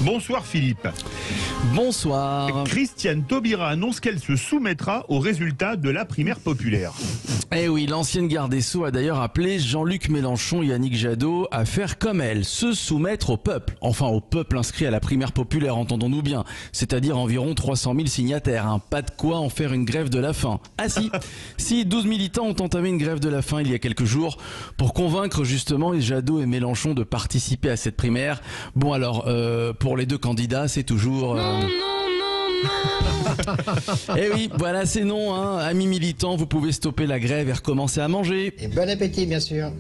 Bonsoir Philippe. Bonsoir. Christiane Taubira annonce qu'elle se soumettra aux résultats de la primaire populaire. Eh oui, l'ancienne garde des Sceaux a d'ailleurs appelé Jean-Luc Mélenchon et Yannick Jadot à faire comme elle, se soumettre au peuple. Enfin, au peuple inscrit à la primaire populaire, entendons-nous bien. C'est-à-dire environ 300 000 signataires. Hein. Pas de quoi en faire une grève de la faim. Ah si 12 militants ont entamé une grève de la faim il y a quelques jours pour convaincre justement Jadot et Mélenchon de participer à cette primaire. Bon alors, pour les deux candidats, c'est toujours... Eh oui, voilà, c'est non, hein. Amis militants, vous pouvez stopper la grève et recommencer à manger. Et bon appétit, bien sûr.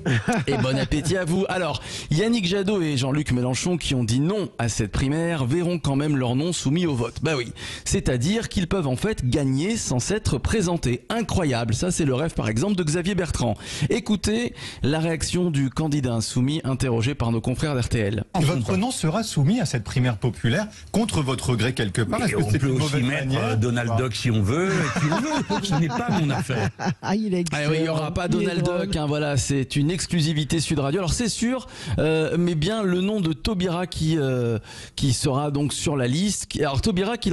Et bon appétit à vous. Alors, Yannick Jadot et Jean-Luc Mélenchon, qui ont dit non à cette primaire, verront quand même leur nom soumis au vote. Bah oui, c'est-à-dire qu'ils peuvent en fait gagner sans s'être présentés. Incroyable, ça c'est le rêve par exemple de Xavier Bertrand. Écoutez la réaction du candidat insoumis interrogé par nos confrères d'RTL. Votre nom sera soumis à cette primaire populaire contre votre gré quelque part. Est-ce que on peut aussi mettre Donald Duck si on veut, et qui on veut. Ce n'est pas mon affaire. Oui, il n'y aura pas Donald Duck, hein, voilà, c'est une exclusivité Sud Radio. Alors c'est sûr, mais bien le nom de Taubira qui sera donc sur la liste. Alors Taubira qui,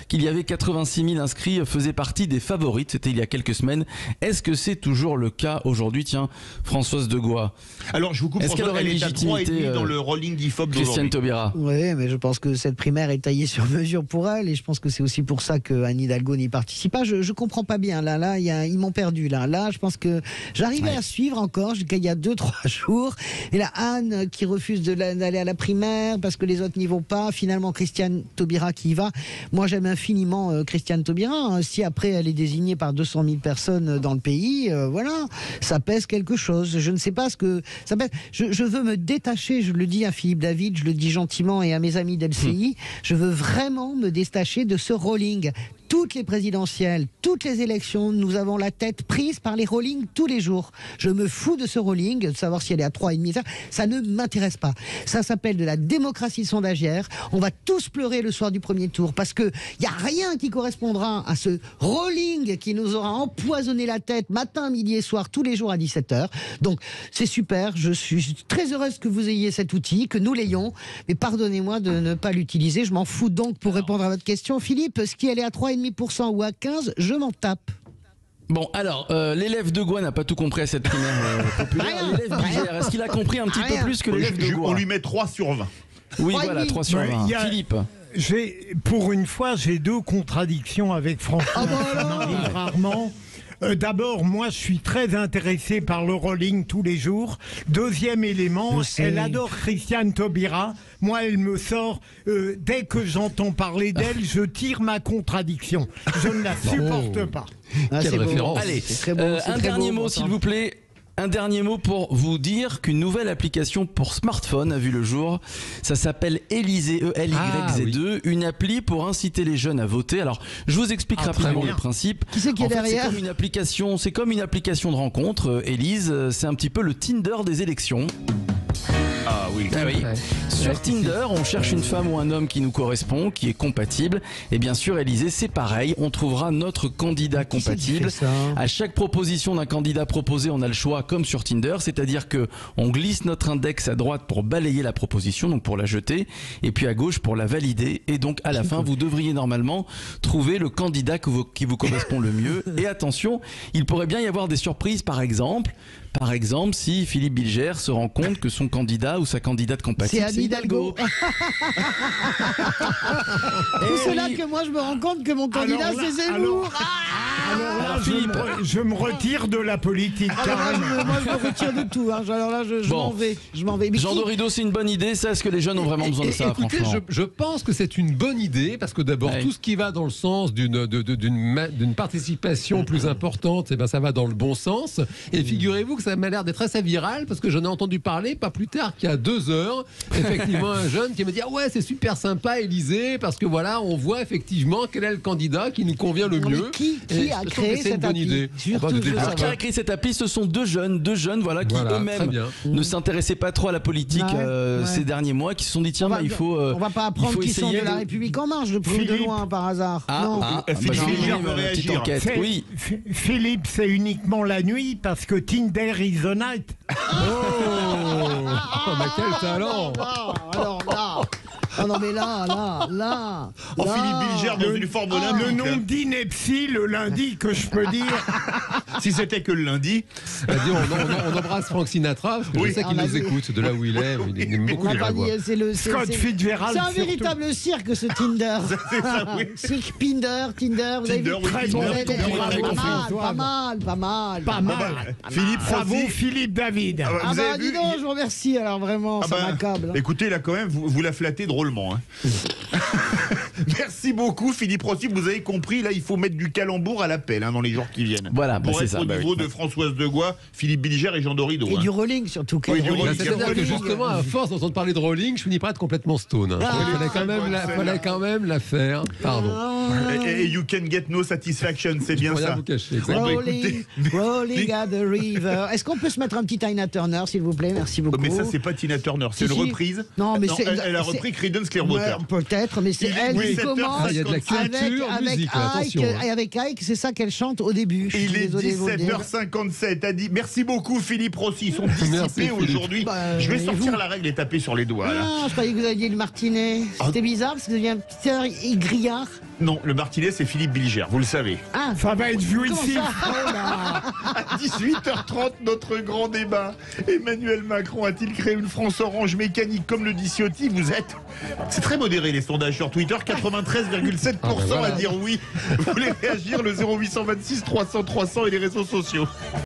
qu'il y avait 86 000 inscrits, faisait partie des favorites, c'était il y a quelques semaines. Est-ce que c'est toujours le cas aujourd'hui? Tiens, Françoise Degois. Alors je vous coupe, est-ce qu'elle aurait une légitimité dans le rolling d'IFOP Christiane Taubira? Oui, mais je pense que cette primaire est taillée sur mesure pour elle, et je pense que c'est aussi pour ça que Anne Hidalgo n'y participe pas. Je comprends pas bien. Là, ils m'ont perdu. Là, je pense que j'arrivais à suivre encore jusqu'à il y a 2-3 jours. Et là, Anne qui refuse d'aller à la primaire parce que les autres n'y vont pas. Finalement, Christiane Taubira qui y va. Moi, j'aime infiniment Christiane Taubira. Hein. Si après elle est désignée par 200 000 personnes dans le pays, voilà, ça pèse quelque chose. Je ne sais pas ce que ça pèse. Je veux me détacher. Je le dis à Philippe David, je le dis gentiment et à mes amis d'LCI. Je veux vraiment me détacher de ce rolling. Toutes les présidentielles, toutes les élections, nous avons la tête prise par les rollings tous les jours. Je me fous de ce rolling, de savoir si elle est à 3,5, ça ne m'intéresse pas. Ça s'appelle de la démocratie sondagière. On va tous pleurer le soir du premier tour parce qu'il n'y a rien qui correspondra à ce rolling qui nous aura empoisonné la tête matin, midi et soir, tous les jours à 17h. Donc c'est super, je suis très heureuse que vous ayez cet outil, que nous l'ayons, mais pardonnez-moi de ne pas l'utiliser. Je m'en fous donc pour répondre à votre question. Philippe, ce qui elle est à 3,5% ou à 15%, je m'en tape. Bon, alors, l'élève de Gouin n'a pas tout compris à cette primaire populaire. L'élève Bilger, est-ce qu'il a compris un petit peu plus que l'élève de Gouin? On lui met 3 sur 20. Oui, voilà, 3 sur 20. Philippe. Pour une fois, j'ai deux contradictions avec François. Rarement. D'abord, moi, je suis très intéressé par le rolling tous les jours. Deuxième élément, elle adore Christiane Taubira. Moi, elle me sort, dès que j'entends parler d'elle, je tire ma contradiction. Je ne la supporte pas. Quelle référence. Allez, un dernier mot, s'il vous plaît. Un dernier mot pour vous dire qu'une nouvelle application pour smartphone a vu le jour. Ça s'appelle Élysée, ELYZ2, une appli pour inciter les jeunes à voter. Alors, je vous explique rapidement le principe. Qui c'est qui est derrière? C'est comme une application de rencontre. Élise, c'est un petit peu le Tinder des élections. Ah oui. Ah oui. Sur Tinder, on cherche une femme ou un homme qui nous correspond, qui est compatible. Et bien sûr, Élysée, c'est pareil. On trouvera notre candidat compatible. À chaque proposition d'un candidat proposé, on a le choix, comme sur Tinder. C'est-à-dire que on glisse notre index à droite pour balayer la proposition, donc pour la jeter, et puis à gauche pour la valider. Et donc, à la fin, vous devriez normalement trouver le candidat qui vous correspond le mieux. Et attention, il pourrait bien y avoir des surprises, par exemple, si Philippe Bilger se rend compte que son candidat ou sa candidate compatible, c'est Anne Hidalgo. C'est là que moi je me rends compte que mon candidat c'est Zemmour. Alors là, je me retire de la politique. Moi je me retire de tout. Hein. Alors là, je m'en vais. Jean Dorido, c'est une bonne idée. Ça, est-ce que les jeunes ont vraiment besoin de ça? Écoutez, je pense que c'est une bonne idée parce que d'abord, tout ce qui va dans le sens d'une participation plus importante, eh ben, ça va dans le bon sens. Et figurez-vous que ça m'a l'air d'être assez viral parce que j'en ai entendu parler pas plus tard qu'il y a 2 heures. Effectivement, un jeune qui me dit: ah ouais, c'est super sympa, Élysée, parce que voilà, on voit effectivement quel est le candidat qui nous convient le mieux. Qui a créé cette appli? Qui a créé cette appli? Ce sont deux jeunes, voilà, qui eux-mêmes ne s'intéressaient pas trop à la politique ces derniers mois, qui se sont dit tiens, il faut. On va pas apprendre qu'ils sont de la République en marche, de plus de loin par hasard. Philippe, c'est uniquement la nuit parce que Tinder is the night. Oh, mais quel talent! Alors là, Oh non mais là. Philippe Bilger dans une forme olympique. Le nom d'ineptie le lundi que je peux dire. Si c'était que le lundi. On embrasse Frank Sinatra, parce que je sais qu'il nous écoute de là où il est. Il aime beaucoup les voix. Scott Fitzgerald. C'est un véritable cirque ce Tinder. C'est ça, oui. Cirque Tinder, vous avez vu? Très bon. Pas mal. Philippe Bravo Philippe David. vous Bah avez dis vu donc, je vous remercie alors vraiment, ça m'accable. Écoutez, là quand même, vous la flattez drôlement. Hein. Merci beaucoup Philippe Rossi, vous avez compris, là il faut mettre du calembour à l'appel dans les jours qui viennent. Voilà, pour c'est être ça. au niveau de Françoise Degois, Philippe Bilger et Jean Dorido. Et du rolling surtout. Oui, du rolling. C'est-à-dire que justement, à force d'entendre parler de rolling, je finis par être complètement stone. Il fallait quand même la faire. Pardon. Et you can get no satisfaction, c'est bien ça. Vous cacher, exactement. Rolling at the river. Est-ce qu'on peut se mettre un petit Tina Turner, s'il vous plaît? Merci beaucoup. Mais ça, c'est pas Tina Turner, c'est une reprise. Non, mais elle a repris Creedence Clearwater. Peut-être, mais c'est elle qui commence. Il y a de la culture musique, attention. Avec Ike, c'est ça qu'elle chante au début. Il est 17h57. A dit merci beaucoup Philippe Rossi. Ils sont dissipés aujourd'hui. Je vais sortir la règle et taper sur les doigts. Là. Je croyais que vous aviez le martinet. C'était bizarre parce que vous aviez un petit air grillard. Non, le martinet c'est Philippe Bilger, vous le savez. Ah, ça va être jouissif. À 18h30, notre grand débat. Emmanuel Macron a-t-il créé une France orange mécanique comme le dit Ciotti? C'est très modéré les sondages sur Twitter. 93,7% à dire oui. Vous voulez réagir? Le 0826 300 300 et les réseaux sociaux.